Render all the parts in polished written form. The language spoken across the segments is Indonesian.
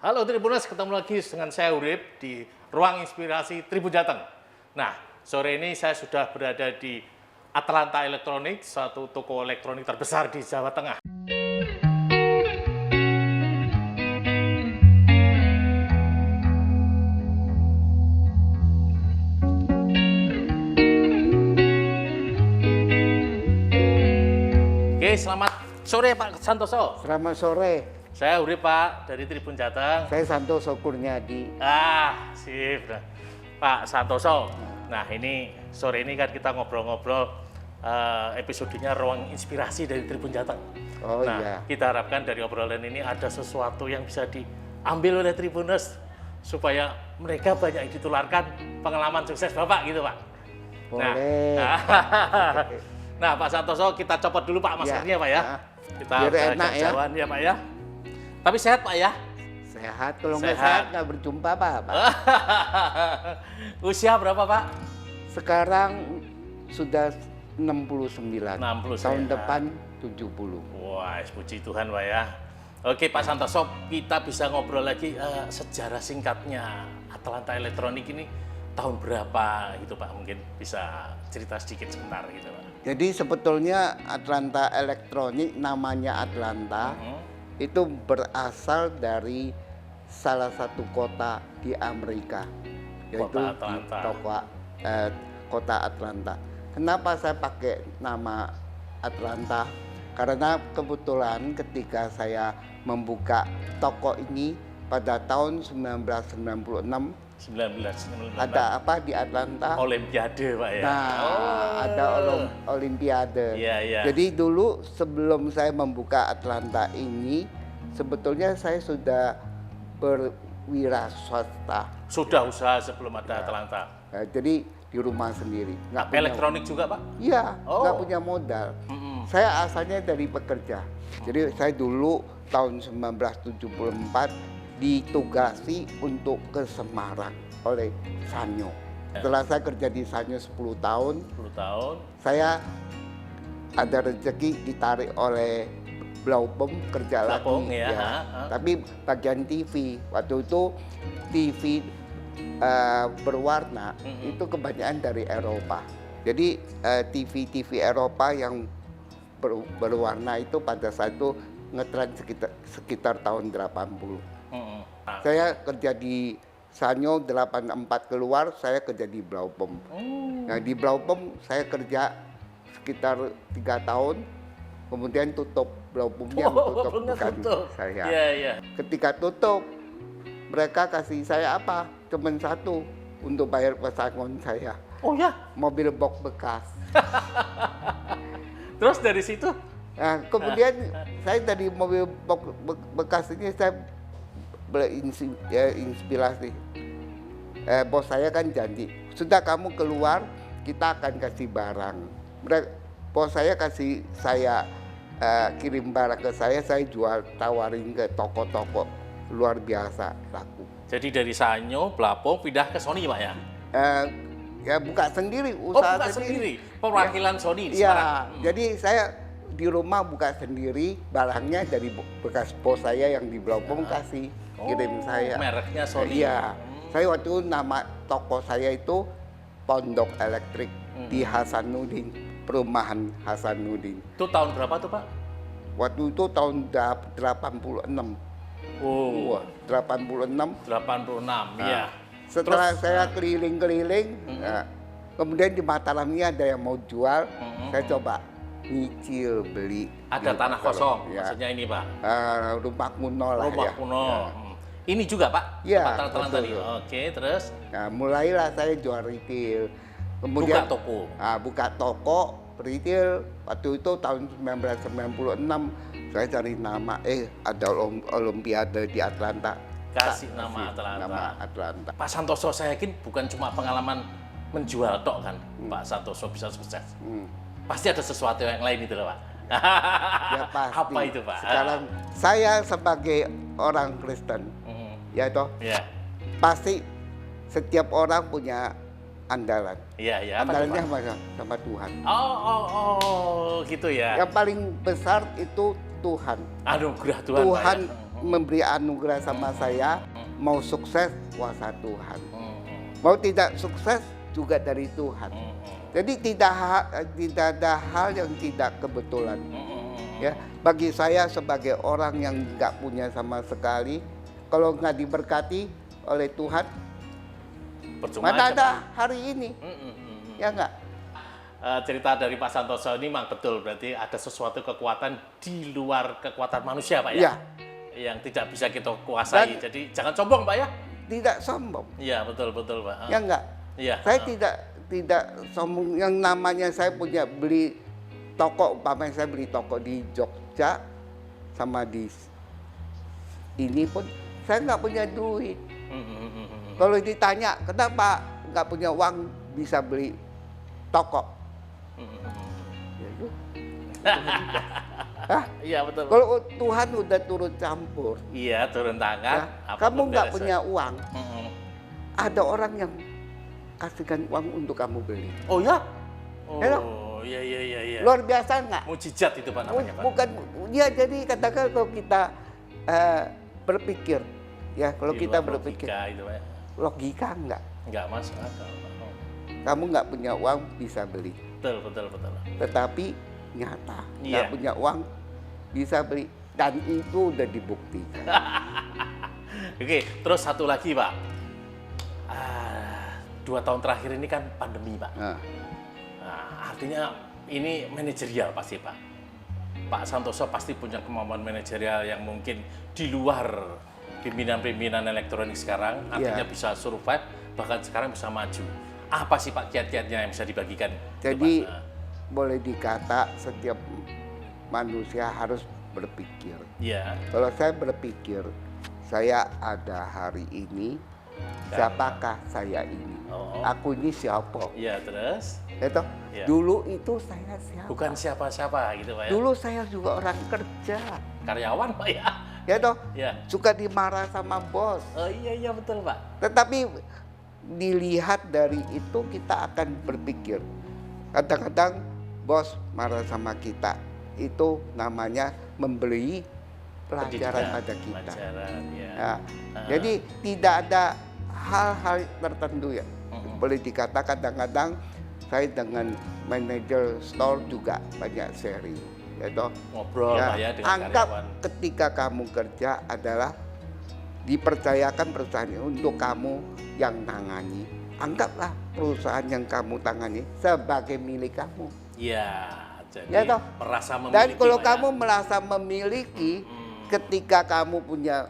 Halo Tribuners, ketemu lagi dengan saya Urip di Ruang Inspirasi Tribun Jateng. Nah, sore ini saya sudah berada di Atlanta Elektronik, satu toko elektronik terbesar di Jawa Tengah. Oke, selamat sore Pak Santoso. Selamat sore, Saya Urip Pak, dari Tribun Jateng. saya Santoso Kurniadi. Sip. Nah, Pak Santoso. Nah, ini sore ini kan kita ngobrol-ngobrol episodenya Ruang Inspirasi dari Tribun Jateng. Oh Nah, iya, kita harapkan dari obrolan ini ada sesuatu yang bisa diambil oleh Tribuners supaya mereka banyak yang ditularkan pengalaman sukses Bapak gitu, Pak. boleh. Nah, Pak Santoso, kita copot dulu Pak maskernya, Pak ya. Nah, Kita biar udah enak ya. jauh-jauhan ya, Pak ya. Tapi sehat, Pak ya. Sehat, kalau nggak Sehat. sehat nggak berjumpa Pak. Usia berapa, Pak? Sekarang sudah 69, 60 tahun sehat. depan 70. Wah, puji Tuhan, Pak ya. Oke, Pak Santoso, kita bisa ngobrol lagi sejarah singkatnya Atlanta Elektronik ini tahun berapa gitu, Pak? Mungkin bisa cerita sedikit sebentar gitu, Pak. Jadi sebetulnya Atlanta Elektronik namanya Atlanta itu berasal dari salah satu kota di Amerika, yaitu Kota di Atlanta. kota Atlanta. Kenapa saya pakai nama Atlanta? Karena kebetulan ketika saya membuka toko ini pada tahun 1996 1996. ada apa di Atlanta? Olimpiade, Pak ya. Nah, ada Olimpiade. Iya, iya. Jadi dulu sebelum saya membuka Atlanta ini, sebetulnya saya sudah berwira swasta. Sudah usaha sebelum ada Atlanta. Jadi di rumah sendiri. Nggak punya- Elektronik juga, Pak? Iya, Oh. nggak punya modal. Saya asalnya dari pekerja. Jadi saya dulu tahun 1974 ditugasi untuk ke Semarang oleh Sanyo. Setelah saya kerja di Sanyo 10 tahun, 10 tahun. saya ada rezeki ditarik oleh Blaupom kerja Blaupom, lagi. ya. Tapi bagian TV, waktu itu TV berwarna itu kebanyakan dari Eropa. Jadi TV Eropa yang berwarna itu pada saat itu ngetren sekitar tahun 80. Saya kerja di Sanyo 84 keluar, saya kerja di Blaupom. Nah di Blaupom saya kerja sekitar 3 tahun, kemudian tutup Blaupomnya, bukan saya. Iya, iya. Ketika tutup, mereka kasih saya apa? Cuman satu untuk bayar pesangon saya, Oh ya. mobil box bekas. Terus dari situ Nah, kemudian saya dari mobil box bekas ini saya berinspirasi. Bos saya kan janji, sudah kamu keluar, kita akan kasih barang. Bos saya kasih saya kirim barang ke saya jual tawarin ke toko-toko luar biasa laku. jadi dari Sanyo, Blaupom pindah ke Sony, Pak ya? Ya buka sendiri, Oh, usaha buka sendiri. Perwakilan Sony di Iya, Semarang. jadi saya di rumah buka sendiri, barangnya dari bekas bos saya yang di Blaupom kasih kirim saya. Mereknya Sony. Iya, saya waktu itu nama toko saya itu Pondok Elektrik di Hasanuddin, perumahan Hasanuddin. Itu tahun berapa tuh, Pak? Waktu itu tahun 86. Oh, Wah, 86. 86, iya. Setelah Terus, saya keliling-keliling, nah, kemudian di Mataram ini ada yang mau jual, saya coba nyicil beli. ada di tanah Mataram. kosong, Ya. maksudnya ini, Pak. Rumah kuno lah Rumah ya. kuno. Ya. Ini juga, Pak? Iya, Tempat tanah tadi. betul. Oke, terus Nah, mulailah saya jual retail. buka toko. Buka toko retail. Waktu itu tahun 1996 saya cari nama, ada Olimpiade di Atlanta. Kasih nama Atlanta. Nama Atlanta. Pak Santoso, saya yakin bukan cuma pengalaman menjual tok kan, Pak Santoso bisa sukses. Pasti ada sesuatu yang lain itu loh, Pak. Ya pasti. Apa itu, Pak? Sekarang saya sebagai orang Kristen, ya toh, Iya, pasti setiap orang punya andalan. iya, iya. Apa tuh, Andalannya Pak? apa? Sama Tuhan. Oh, gitu ya. Yang paling besar itu Tuhan. Anugerah Tuhan, Tuhan Pak, ya. memberi anugerah sama saya, mau sukses kuasa Tuhan. Mau tidak sukses juga dari Tuhan. Jadi tidak ada hal yang tidak kebetulan. Ya, bagi saya sebagai orang yang nggak punya sama sekali, kalau nggak diberkati oleh Tuhan, Percuma mana aja, ada Pak. hari ini? Ya nggak? Cerita dari Pak Santoso ini memang betul, berarti ada sesuatu kekuatan di luar kekuatan manusia, Pak ya? Ya. Yang tidak bisa kita kuasai. Jadi jangan sombong, Pak ya? Tidak sombong. Iya, betul Pak. Ya nggak? Iya. Saya tidak sombong. Yang namanya saya punya beli toko, umpamanya saya beli toko di Jogja sama di ini pun saya nggak punya duit. Kalau ditanya kenapa nggak punya uang bisa beli toko, ya itu. Hah? Iya, betul. Kalau Tuhan udah turun campur, Iya, turun tangan. ya, kamu nggak beres, punya ya. uang, ada orang yang kasihkan uang untuk kamu beli. Oh ya? Ya, Oh, iya. Luar biasa nggak? Mujizat itu Pak namanya, Pak. Bukan, ya jadi katakan kalau kita berpikir, ya kalau Di kita luar berpikir logika itu, Pak. logika enggak, Enggak masuk akal, Pak. kamu nggak punya uang bisa beli, Betul. tetapi nyata Iya. nggak punya uang bisa beli, dan itu udah dibuktikan. Oke, terus satu lagi, Pak. 2 tahun terakhir ini kan pandemi, Pak. Nah, Nah, artinya ini manajerial pasti, Pak. Pak Santoso pasti punya kemampuan manajerial yang mungkin di luar pimpinan-pimpinan elektronik sekarang, artinya Iya. bisa survive, bahkan sekarang bisa maju. Apa sih Pak kiat-kiatnya yang bisa dibagikan? jadi Itu, Pak? boleh dikata setiap manusia harus berpikir. Iya. Kalau saya berpikir, saya ada hari ini, siapakah saya ini? Oh. Aku ini siapa? Iya, terus? Itu Iya. dulu itu saya siapa? Bukan siapa-siapa gitu, Pak ya? Dulu saya juga orang kerja, Karyawan, Pak ya? ya toh, Iya. suka dimarah sama bos. Oh iya, betul, Pak. Tetapi dilihat dari itu kita akan berpikir. Kadang-kadang bos marah sama kita, itu namanya memberi pelajaran Pendidikan, pada kita. Pelajaran, ya. Ya, jadi tidak ada hal-hal tertentu ya. Boleh dikatakan kadang-kadang saya dengan manajer store juga banyak sharing. Ya toh? Ngobrol, Pak ya, dengan Anggap karyawan. ketika kamu kerja adalah dipercayakan perusahaan ini untuk kamu yang tangani. Anggaplah perusahaan yang kamu tangani sebagai milik kamu. Iya, jadi Ya toh? merasa memiliki. Dan kalau Pak ya? kamu merasa memiliki, ketika kamu punya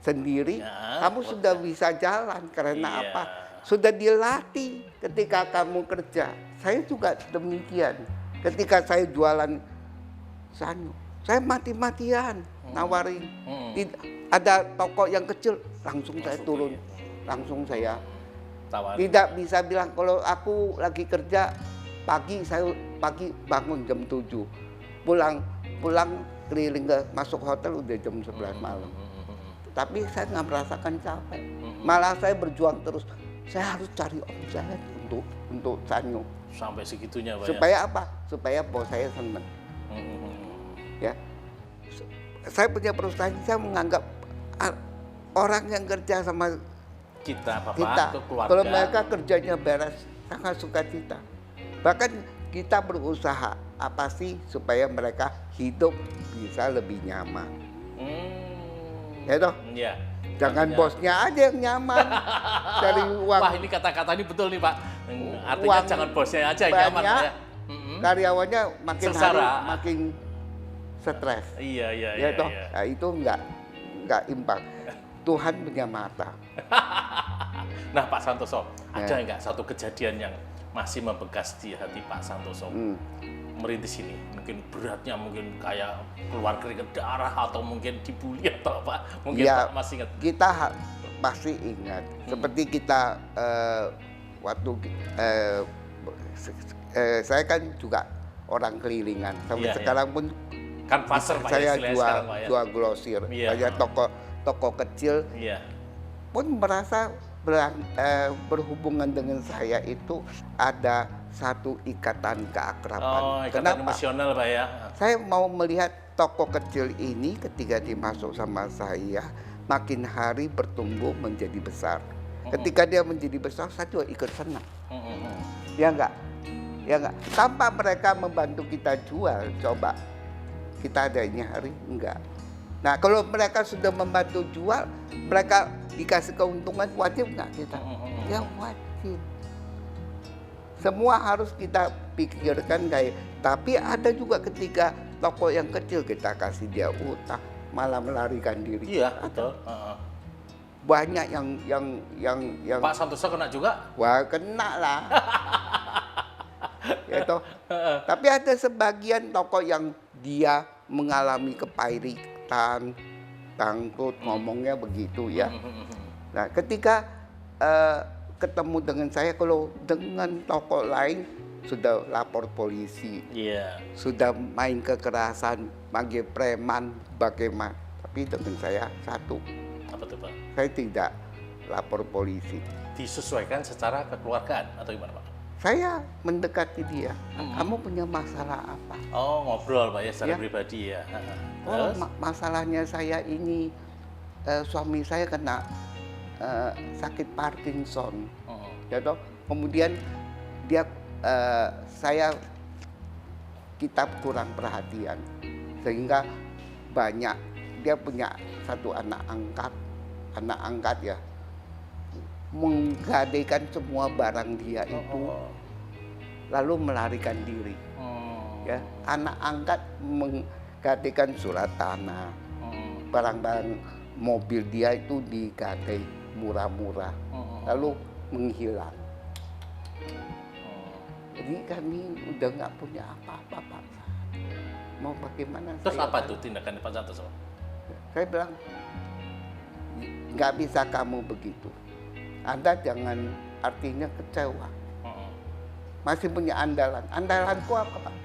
sendiri, Ya, kamu sudah bisa jalan. Karena Iya. apa? Sudah dilatih ketika kamu kerja. Saya juga demikian. Ketika saya jualan sanu, saya mati-matian nawarin. Ada toko yang kecil, langsung saya turun. Langsung saya Tawarin. tidak bisa bilang kalau aku lagi kerja pagi, saya pagi bangun jam 7. Pulang keliling ke masuk hotel udah jam 11 malam. Tapi saya nggak merasakan capek. Malah saya berjuang terus. Saya harus cari omset untuk sanyo. Sampai segitunya, Pak ya? Supaya apa? Supaya bos saya senang. Ya. Saya punya perusahaan, saya menganggap orang yang kerja sama Kita, Bapak, kita, itu keluarga. kalau mereka kerjanya beres, sangat suka cita. Bahkan kita berusaha apa sih supaya mereka hidup bisa lebih nyaman. Ya toh? Iya. Jangan Artinya- bosnya aja yang nyaman cari uang. Wah, ini kata-kata ini betul nih, Pak. Artinya Uang jangan bosnya aja yang nyaman, banyak, Pak ya? Karyawannya makin hari Sengsara. makin stres. Iya. Ya toh? Nah, itu enggak imbang. Tuhan punya mata. Nah, Pak Santoso, Ya. ada nggak satu kejadian yang masih membekas di hati Pak Santoso? Merintis ini, mungkin beratnya mungkin kayak keluar keringat darah atau mungkin dibully atau apa? Mungkin Ya, Pak masih ingat. kita pasti ingat. Seperti kita waktu saya kan juga orang kelilingan. Sampai Iya, sekarang pun Kan pasar, Pak, saya istilahnya sekarang, Pak ya? jual grosir. Iya. Banyak toko kecil Iya. pun merasa berhubungan dengan saya itu ada satu ikatan keakraban. Oh, ikatan Kenapa? emosional, Pak ya? Saya mau melihat toko kecil ini ketika dimasuk sama saya, makin hari bertumbuh menjadi besar. Ketika dia menjadi besar, saya juga ikut senang. Ya enggak? Ya enggak? Tanpa mereka membantu kita jual, coba kita ada ini hari enggak. Nah, kalau mereka sudah membantu jual, mereka dikasih keuntungan, wajib enggak kita? Ya wajib. Semua harus kita pikirkan kayak. Tapi ada juga ketika toko yang kecil kita kasih dia utang, malah melarikan diri. Iya, betul. Banyak yang Pak Santoso kena juga? wah kena lah. Ya toh. Tapi ada sebagian toko yang dia mengalami kepailitan, bangkrut, ngomongnya begitu ya. Nah, ketika ketemu dengan saya, kalau dengan toko lain sudah lapor polisi, sudah main kekerasan, manggil preman, bagaimana. Tapi dengan saya satu, Apa tuh Pak? saya tidak lapor polisi. Disesuaikan secara kekeluargaan atau gimana Pak? Saya mendekati dia, kamu punya masalah apa? Oh, ngobrol Pak ya secara Ya. pribadi ya. Oh, Terus? masalahnya saya ini, suami saya kena sakit Parkinson. Ya toh. Kemudian dia kita kurang perhatian sehingga banyak, dia punya satu anak angkat ya, menggadaikan semua barang dia itu lalu melarikan diri. Ya, anak angkat menggadaikan surat tanah, barang-barang mobil dia itu digadai murah-murah lalu menghilang. Jadi kami udah nggak punya apa-apa, Pak. Mau bagaimana? Terus saya, apa tuh tindakan Pak Santoso? Saya bilang, nggak bisa kamu begitu. Anda jangan artinya kecewa. Masih punya andalan. Andalanku apa, Pak?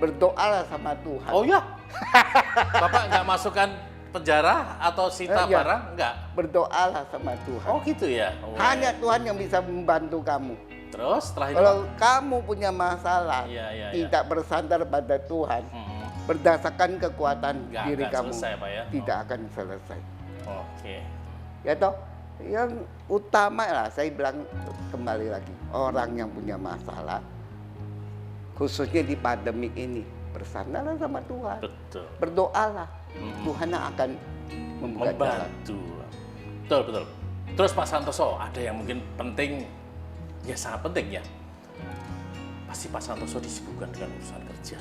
Berdoalah sama Tuhan. Oh ya? Bapak nggak masukkan penjara atau sita Iya. barang? Nggak? Berdoalah sama Tuhan. Oh gitu ya? Oh, Hanya Tuhan yang bisa membantu kamu. Terus setelah itu? Kalau kamu punya masalah, Iya. tidak bersandar pada Tuhan, berdasarkan kekuatan diri Nggak kamu, selesai Pak ya? tidak akan selesai. Oke. Ya toh, yang utama lah saya bilang kembali lagi, orang yang punya masalah, khususnya di pandemi ini, bersandarlah sama Tuhan, Betul. berdoalah, Tuhan akan membuka jalan. Membantu. Betul. Terus Pak Santoso, ada yang mungkin penting, ya sangat penting ya. Pasti Pak Santoso disibukkan dengan urusan kerja.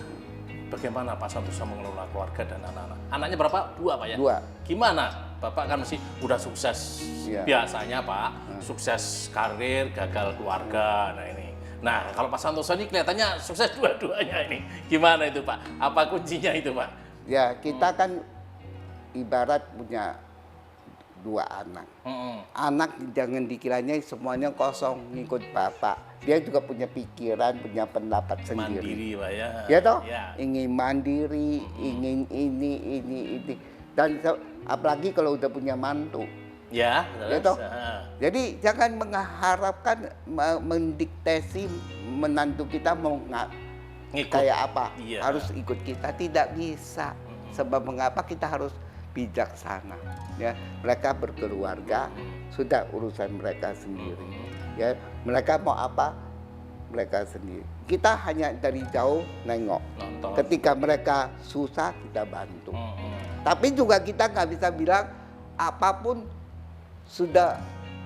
Bagaimana Pak Santoso mengelola keluarga dan anak-anak? Anaknya berapa? 2 Pak ya? 2. Gimana? Bapak kan masih udah sukses. Iya. Biasanya Pak, sukses karir, gagal keluarga. Nah ini. Nah kalau Pak Santoso ini kelihatannya sukses dua-duanya ini. Gimana itu Pak? Apa kuncinya itu Pak? Ya, kita kan ibarat punya 2 anak. Anak jangan dikiranya semuanya kosong ngikut bapak. Dia juga punya pikiran, punya pendapat sendiri. Mandiri Pak ya? Ya toh? Ya. Ingin mandiri, ingin ini. Dan apalagi kalau udah punya mantu. Ya, Ya terus? toh? Jadi jangan mengharapkan mendiktesi menantu kita mau Ngikut. kayak apa. Iya. Harus ikut kita, tidak bisa. Sebab mengapa kita harus bijaksana. Ya, mereka berkeluarga, sudah urusan mereka sendiri. Ya, mereka mau apa? Mereka sendiri. Kita hanya dari jauh nengok. Nonton. Ketika mereka susah, kita bantu. Tapi juga kita nggak bisa bilang apapun sudah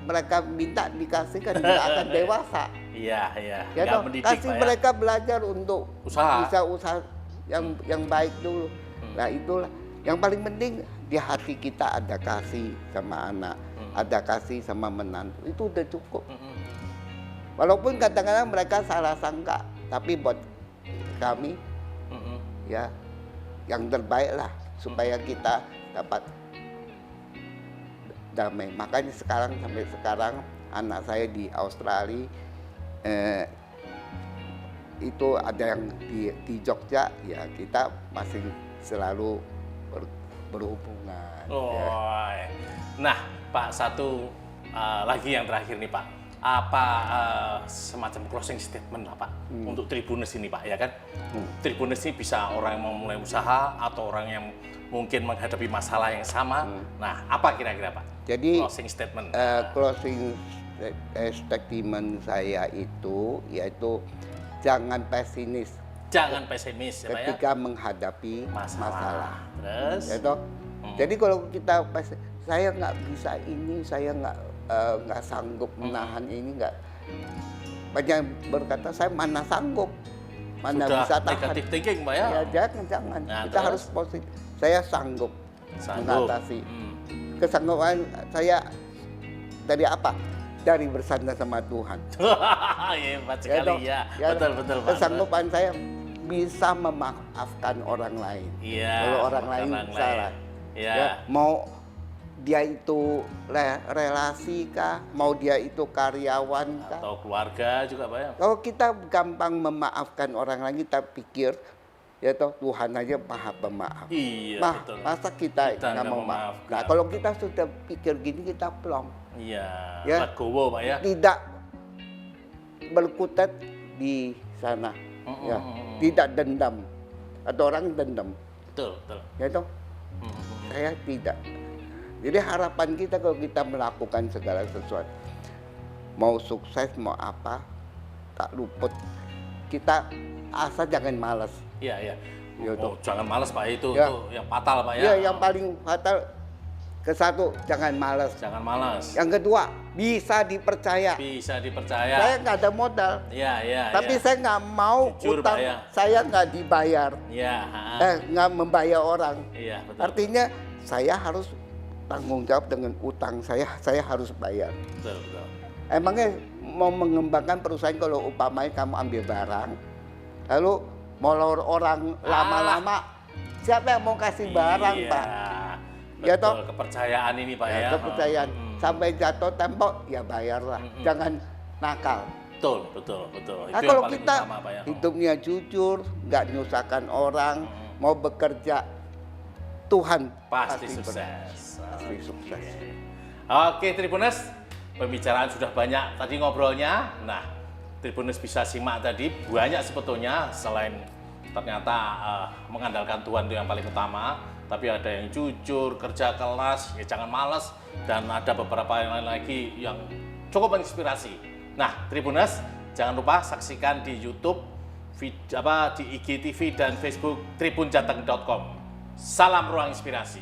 mereka minta dikasihkan, nggak akan dewasa. Iya. Ya Nggak toh, mendidik, kasih Pak, ya. mereka belajar untuk Usaha. bisa usaha yang baik dulu. Nah itulah yang paling penting, di hati kita ada kasih sama anak, ada kasih sama menantu, itu udah cukup. Walaupun kadang-kadang mereka salah sangka, tapi buat kami ya yang terbaik lah supaya kita dapat damai. Makanya sampai sekarang anak saya di Australia itu ada yang di Jogja, ya kita masih selalu berhubungan. Oh, Ya. nah Pak, satu lagi yang terakhir nih Pak. semacam closing statement lah Pak untuk Tribuners ini Pak, ya kan? Tribuners ini bisa orang yang mau mulai usaha atau orang yang mungkin menghadapi masalah yang sama. Nah, apa kira-kira Pak? Jadi Closing statement. closing statement saya itu yaitu jangan pesimis Jangan pesimis ya Pak ya. ketika menghadapi masalah. Terus? Ya toh? Jadi kalau kita saya nggak bisa ini, saya nggak sanggup menahan ini, nggak, banyak berkata saya mana sanggup, mana Sudah bisa tahan. negatif thinking Pak ya? Ya jangan. Nah, Kita terus? harus positif. Saya sanggup mengatasi. Hmm. Kesanggupan saya dari apa? Dari bersandar sama Tuhan. Hebat Ya toh? sekali ya. Ya, Betul Pak. Kesanggupan saya bisa memaafkan orang lain. Iya. Kalau orang lain salah. Iya. Ya, mau dia itu relasi kah, mau dia itu karyawan kah. Atau keluarga juga Pak ya? Kalau kita gampang memaafkan orang lain, kita pikir ya toh Tuhan aja maha pemaaf. Iya, betul. Masa kita Kita nggak nggak mau maaf? memaafkan. Nah, kalau kita sudah pikir gini, kita plong. Iya, Ya. legowo Pak ya? Tidak berkutat di sana. Ya, tidak dendam. Atau orang dendam. Betul. Ya toh? Saya tidak. Jadi harapan kita kalau kita melakukan segala sesuatu, mau sukses mau apa, tak luput. Kita asal jangan malas. Iya. Ya, Oh, jangan malas Pak, itu Ya. yang fatal Pak ya? Ya, yang paling fatal ke satu, jangan malas. Jangan malas. Yang kedua, bisa dipercaya. Bisa dipercaya. Saya nggak ada modal, Iya. tapi saya nggak mau Jujur, utang Pak, ya. saya nggak dibayar, Iya. nggak membayar orang. Iya, betul. Artinya saya harus tanggung jawab dengan utang saya harus bayar. Betul. Emangnya mau mengembangkan perusahaan kalau umpamanya kamu ambil barang, lalu molor orang lama-lama, siapa yang mau kasih barang, Iya. Pak? Betul, Ya, toh? kepercayaan ini Pak ya. Kepercayaan. Sampai jatuh tembok, ya bayarlah. Jangan nakal. Betul. Itu Nah, yang kalau paling kita utama Pak ya. hidupnya jujur, nggak nyusahkan orang, mau bekerja, Tuhan Pasti ber- sukses. Pasti sukses. Oke, Tribuners, pembicaraan sudah banyak tadi ngobrolnya. Nah, Tribuners bisa simak tadi banyak sebetulnya selain ternyata mengandalkan Tuhan itu yang paling utama, tapi ada yang jujur, kerja keras, ya jangan malas, dan ada beberapa yang lain lagi yang cukup menginspirasi. Nah, Tribuners, jangan lupa saksikan di YouTube, di IGTV dan Facebook tribunjateng.com. Salam ruang inspirasi.